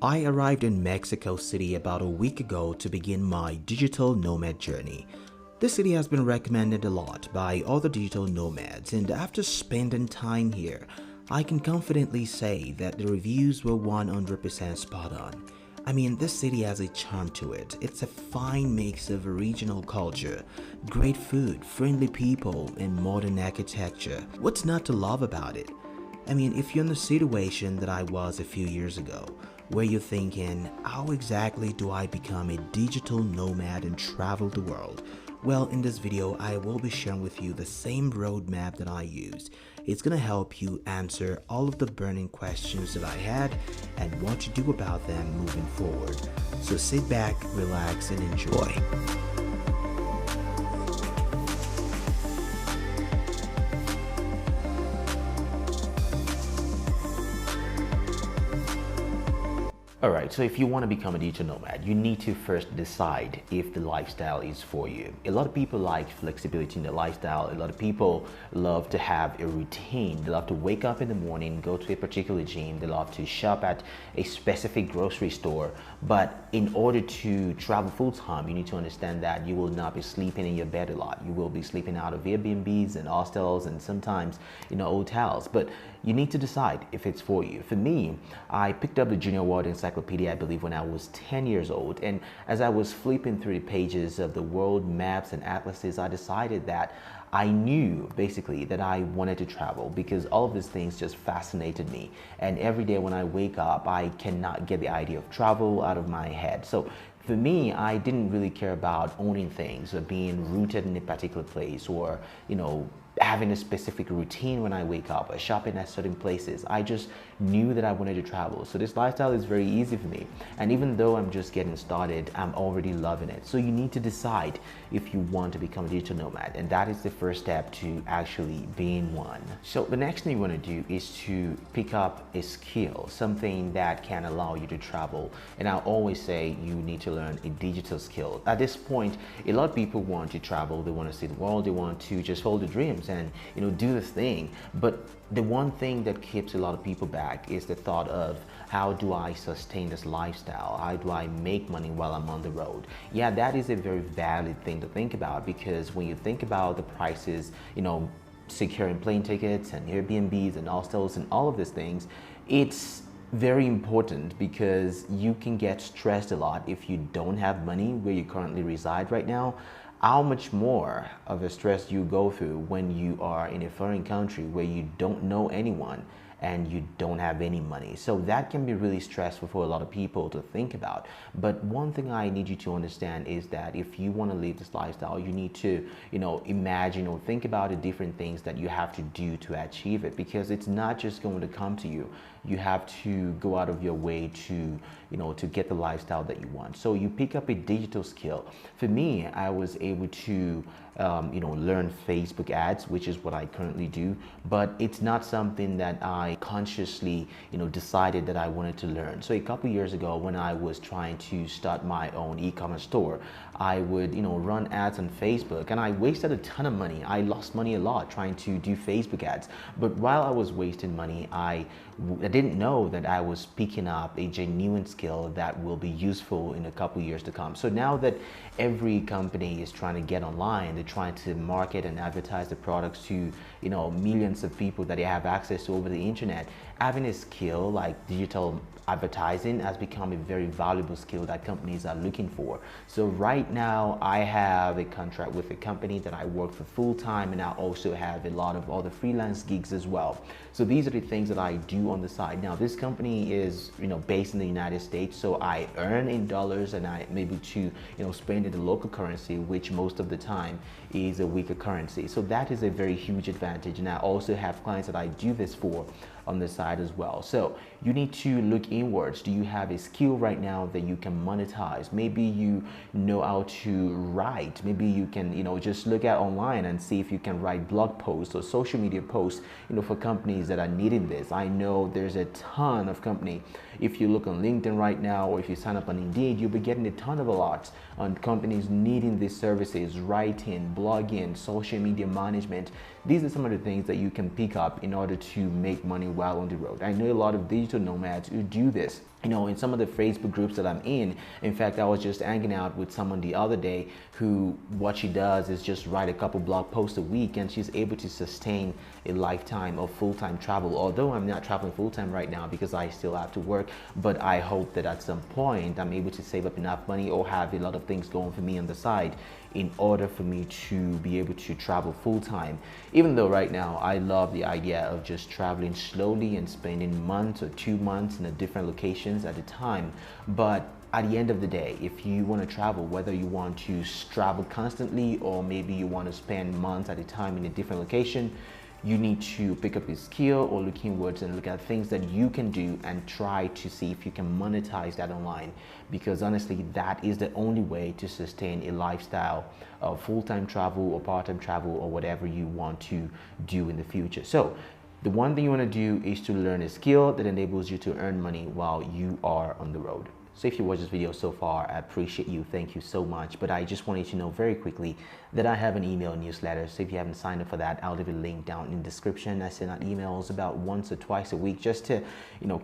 I arrived in Mexico City about a week ago to begin my digital nomad journey. This city has been recommended a lot by other digital nomads, and after spending time here, I can confidently say that the reviews were 100% spot on. I mean, this city has a charm to it. It's a fine mix of regional culture, great food, friendly people, and modern architecture. What's not to love about it? I mean, if you're in the situation that I was a few years ago, where you're thinking, how exactly do I become a digital nomad and travel the world? Well, in this video, I will be sharing with you the same roadmap that I used. It's gonna help you answer all of the burning questions that I had and what to do about them moving forward. So sit back, relax, and enjoy. Alright, so if you want to become a digital nomad, you need to first decide if the lifestyle is for you. A lot of people like flexibility in their lifestyle. A lot of people love to have a routine. They love to wake up in the morning, go to a particular gym. They love to shop at a specific grocery store. But in order to travel full time, you need to understand that you will not be sleeping in your bed a lot. You will be sleeping out of Airbnbs and hostels and sometimes, hotels. But you need to decide if it's for you. For me, I picked up the Junior World Encyclopedia, I believe, when I was 10 years old. And as I was flipping through the pages of the world maps and atlases, I decided that I knew basically that I wanted to travel because all of these things just fascinated me. And every day when I wake up, I cannot get the idea of travel out of my head. So for me, I didn't really care about owning things or being rooted in a particular place or, having a specific routine when I wake up or shopping at certain places. I just knew that I wanted to travel. So this lifestyle is very easy for me. And even though I'm just getting started, I'm already loving it. So you need to decide if you want to become a digital nomad. And that is the first step to actually being one. So the next thing you want to do is to pick up a skill, something that can allow you to travel. And I always say you need to learn a digital skill. At this point, a lot of people want to travel. They want to see the world. They want to just hold their dreams and do this thing. But the one thing that keeps a lot of people back is the thought of, how do I sustain this lifestyle? How do I make money while I'm on the road? Yeah, that is a very valid thing to think about, because when you think about the prices, securing plane tickets and Airbnbs and hostels and all of these things, it's very important because you can get stressed a lot if you don't have money where you currently reside right now. How much more of a stress you go through when you are in a foreign country where you don't know anyone and you don't have any money. So that can be really stressful for a lot of people to think about. But one thing I need you to understand is that if you want to live this lifestyle, you need to, imagine or think about the different things that you have to do to achieve it, because it's not just going to come to you. You have to go out of your way to, to get the lifestyle that you want. So you pick up a digital skill. For me, I was able to, learn Facebook ads, which is what I currently do, but it's not something that I consciously, decided that I wanted to learn. So a couple years ago, when I was trying to start my own e-commerce store, I would, run ads on Facebook, and I wasted a ton of money. I lost money a lot trying to do Facebook ads. But while I was wasting money, I didn't know that I was picking up a genuine skill that will be useful in a couple years to come. So now that every company is trying to get online, they're trying to market and advertise the products to, millions of people that they have access to over the internet, having a skill like digital advertising has become a very valuable skill that companies are looking for. So right now I have a contract with a company that I work for full time, and I also have a lot of other freelance gigs as well. So these are the things that I do on the side. Now this company is based in the United States, so I earn in dollars and I'm able to spend in the local currency, which most of the time is a weaker currency. So that is a very huge advantage, and I also have clients that I do this for on the side as well. So you need to look inwards. Do you have a skill right now that you can monetize? Maybe you know how to write. Maybe you can just look at online and see if you can write blog posts or social media posts for companies that are needing this. I know there's a ton of company. If you look on LinkedIn right now, or if you sign up on Indeed, you'll be getting a ton of alerts on companies needing these services: writing, blogging, social media management. These are some of the things that you can pick up in order to make money while on the road. I know a lot of digital nomads who do this. in some of the Facebook groups that I'm in fact, I was just hanging out with someone the other day who, what she does is just write a couple blog posts a week, and she's able to sustain a lifetime of full-time travel. Although I'm not traveling full-time right now because I still have to work, but I hope that at some point I'm able to save up enough money or have a lot of things going for me on the side in order for me to be able to travel full-time. Even though right now I love the idea of just traveling slowly and spending months or 2 months in a different locations at a time, but at the end of the day, if you want to travel, whether you want to travel constantly or maybe you want to spend months at a time in a different location, you need to pick up a skill or look inwards and look at things that you can do and try to see if you can monetize that online, because honestly that is the only way to sustain a lifestyle of full-time travel or part-time travel or whatever you want to do in the future. So the one thing you want to do is to learn a skill that enables you to earn money while you are on the road. So if you watched this video so far, I appreciate you. Thank you so much. But I just wanted you to know very quickly that I have an email newsletter. So if you haven't signed up for that, I'll leave a link down in the description. I send out emails about once or twice a week just to,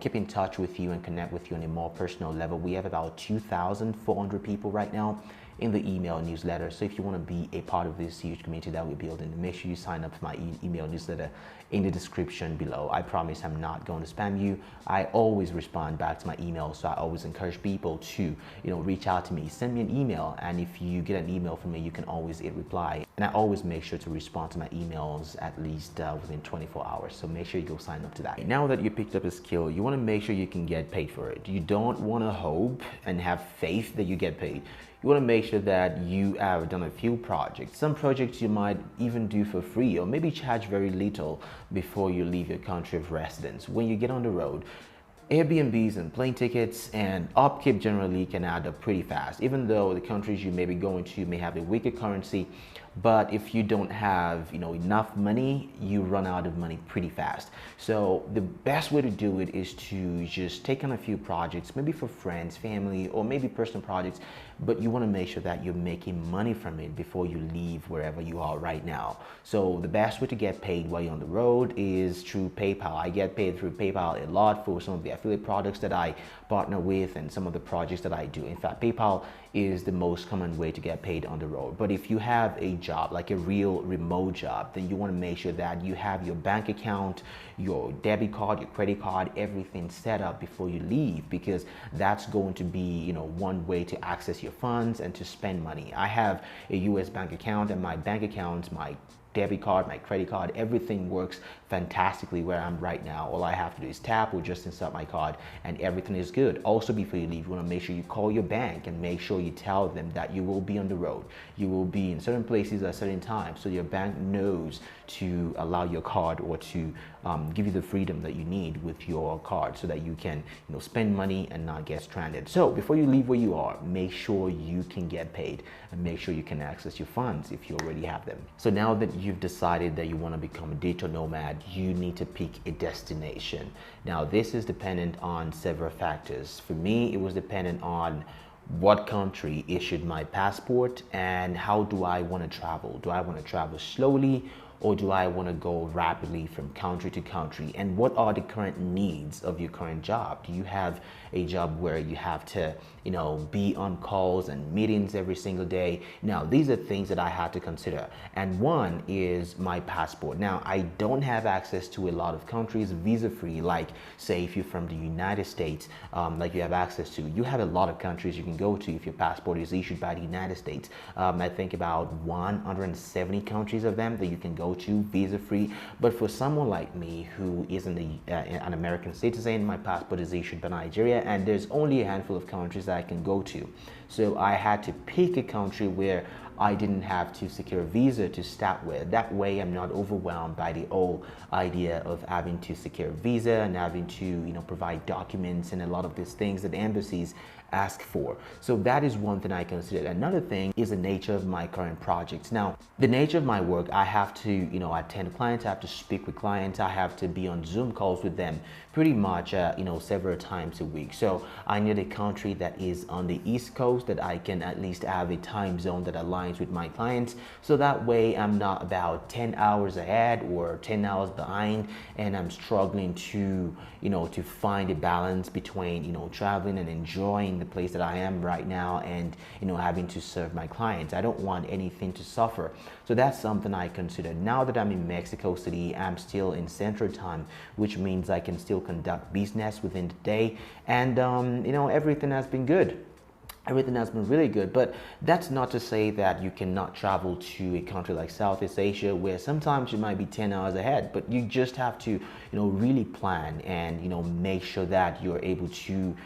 keep in touch with you and connect with you on a more personal level. We have about 2,400 people right now in the email newsletter. So if you want to be a part of this huge community that we're building, make sure you sign up for my email newsletter in the description below. I promise I'm not going to spam you. I always respond back to my email, so I always encourage people to reach out to me, send me an email, and if you get an email from me, you can always hit reply, and I always make sure to respond to my emails at least within 24 hours. So make sure you go sign up to that. Now that you picked up a skill, you want to make sure you can get paid for it. You don't want to hope and have faith that you get paid. You want to make sure that you have done a few projects. Some projects you might even do for free or maybe charge very little before you leave your country of residence. When you get on the road, Airbnbs and plane tickets and upkeep generally can add up pretty fast, even though the countries you may be going to may have a weaker currency. But if you don't have enough money, you run out of money pretty fast. So the best way to do it is to just take on a few projects, maybe for friends, family, or maybe personal projects, but you want to make sure that you're making money from it before you leave wherever you are right now. So the best way to get paid while you're on the road is through PayPal. I get paid through PayPal a lot for some of the affiliate products that I partner with and some of the projects that I do. In fact, PayPal is the most common way to get paid on the road. But if you have a job, like a real remote job, then you want to make sure that you have your bank account, your debit card, your credit card, everything set up before you leave, because that's going to be one way to access your funds and to spend money. I have a US bank account, and my bank account, my debit card, my credit card, everything works fantastically where I'm right now. All I have to do is tap or just insert my card and everything is good. Also, before you leave, you want to make sure you call your bank and make sure you tell them that you will be on the road. You will be in certain places at certain times, so your bank knows to allow your card or to give you the freedom that you need with your card so that you can spend money and not get stranded. So before you leave where you are, make sure you can get paid and make sure you can access your funds if you already have them. So now that you've decided that you want to become a digital nomad, you need to pick a destination. Now this is dependent on several factors. For me, it was dependent on what country issued my passport and how do I want to travel. Do I want to travel slowly, or do I want to go rapidly from country to country? And what are the current needs of your current job? Do you have a job where you have to, be on calls and meetings every single day? Now, these are things that I had to consider. And one is my passport. Now, I don't have access to a lot of countries visa-free, like say if you're from the United States, like you have access to. You have a lot of countries you can go to if your passport is issued by the United States. I think about 170 countries of them that you can go to visa-free. But for someone like me who isn't an American citizen, my passport is issued by Nigeria, and there's only a handful of countries that I can go to. So I had to pick a country where I didn't have to secure a visa to start with. That way I'm not overwhelmed by the whole idea of having to secure a visa and having to provide documents and a lot of these things that embassies ask for. So that is one thing I considered. Another thing is the nature of my current projects. Now, the nature of my work, I have to attend clients, I have to speak with clients, I have to be on Zoom calls with them pretty much several times a week. So I need a country that is on the East Coast, that I can at least have a time zone that aligns deadlines with my clients, so that way I'm not about 10 hours ahead or 10 hours behind, and I'm struggling to, to find a balance between, traveling and enjoying the place that I am right now and, having to serve my clients. I don't want anything to suffer. So that's something I consider. Now that I'm in Mexico City, I'm still in Central Time, which means I can still conduct business within the day, and everything has been good. Everything has been really good, but that's not to say that you cannot travel to a country like Southeast Asia, where sometimes you might be 10 hours ahead, but you just have to, really plan and, make sure that you're able to,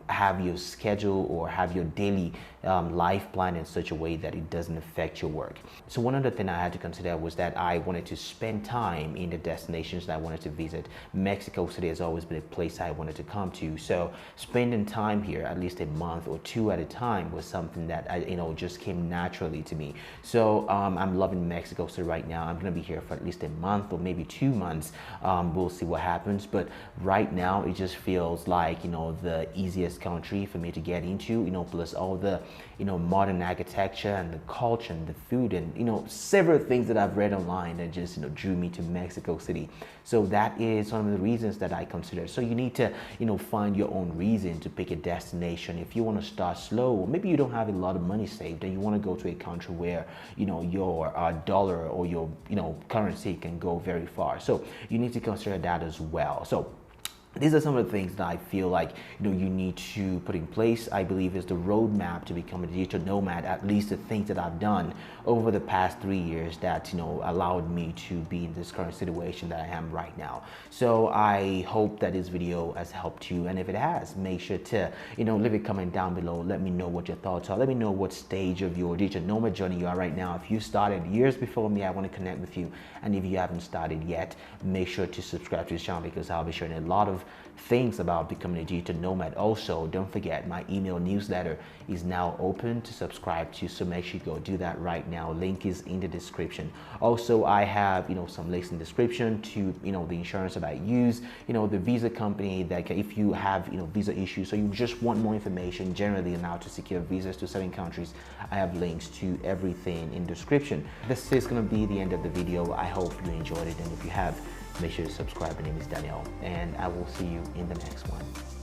have your schedule or have your daily life plan in such a way that it doesn't affect your work. So one other thing I had to consider was that I wanted to spend time in the destinations that I wanted to visit. Mexico City has always been a place I wanted to come to, so spending time here, at least a month or two at a time, was something that just came naturally to me. So I'm loving Mexico City right now. I'm gonna be here for at least a month or maybe 2 months. We'll see what happens, but right now it just feels like the easiest country for me to get into, plus all the modern architecture and the culture and the food and several things that I've read online that just drew me to Mexico City. So that is one of the reasons that I consider. So you need to find your own reason to pick a destination. If you want to start slow, maybe you don't have a lot of money saved and you want to go to a country where your dollar or your currency can go very far. So you need to consider that as well. So these are some of the things that I feel like you need to put in place. I believe is the roadmap to become a digital nomad. At least the things that I've done over the past 3 years that allowed me to be in this current situation that I am right now. So I hope that this video has helped you, and if it has, make sure to leave a comment down below. Let me know what your thoughts are. Let me know what stage of your digital nomad journey you are right now. If you started years before me, I want to connect with you, and if you haven't started yet, make sure to subscribe to this channel, because I'll be sharing a lot of things about becoming a digital nomad. Also, don't forget, my email newsletter is now open to subscribe to, so make sure you go do that right now. Link is in the description. Also, I have some links in the description to the insurance that I use, the visa company that if you have visa issues, so you just want more information generally on how to secure visas to certain countries, I have links to everything in the description. This is going to be the end of the video. I hope you enjoyed it, and if you have, make sure to subscribe. My name is Daniel, and I will see you in the next one.